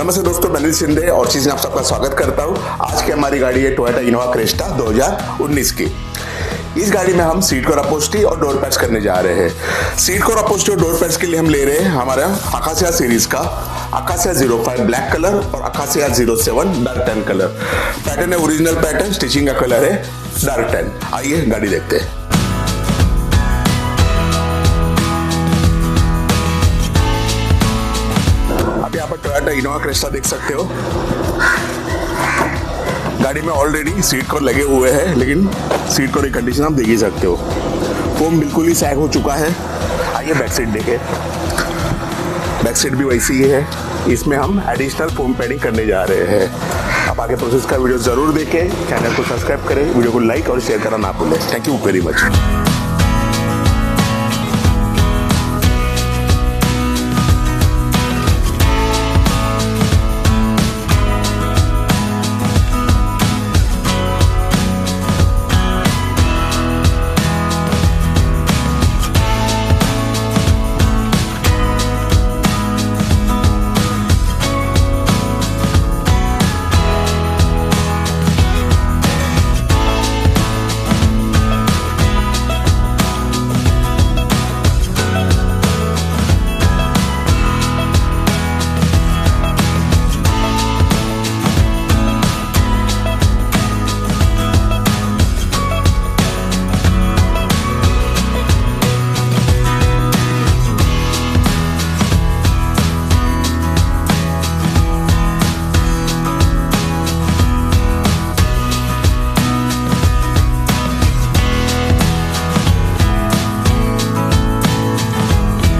नमस्ते दोस्तों, मैं शिंदे ऑर्चिस में आप सबका स्वागत करता हूं। आज की हमारी गाड़ी है टोयोटा इनोवा क्रिस्टा 2019 की। इस गाड़ी में हम सीट कवर अपहोल्स्ट्री और डोर पैड्स करने जा रहे हैं। सीट कवर अपहोल्स्ट्री और डोर पैड्स के लिए हम ले रहे हैं हमारा अकासिया सीरीज का अकासिया 05 ब्लैक कलर और acacia 07 dark tan colour. Pattern है ओरिजिनल पैटर्न, स्टिचिंग का कलर है डार्क टैन। आइए गाड़ी देखते हैं। यहाँ पर टोयोटा इनोवा क्रिस्टा देख सकते हो। गाड़ी में ऑलरेडी सीट कवर लगे हुए हैं, लेकिन सीट कवर की कंडीशन आप देख ही सकते हो। फोम बिल्कुल ही सैग हो चुका है। आइए बैक सीट देखें। बैक सीट भी वैसी ही है। इसमें हम एडिशनल फोम पैडिंग करने जा रहे हैं। आप आगे प्रोसेस का वीडियो जरूर देखें। चैनल को सब्सक्राइब करें, वीडियो को लाइक और शेयर करना ना भूलें। Thank you very much.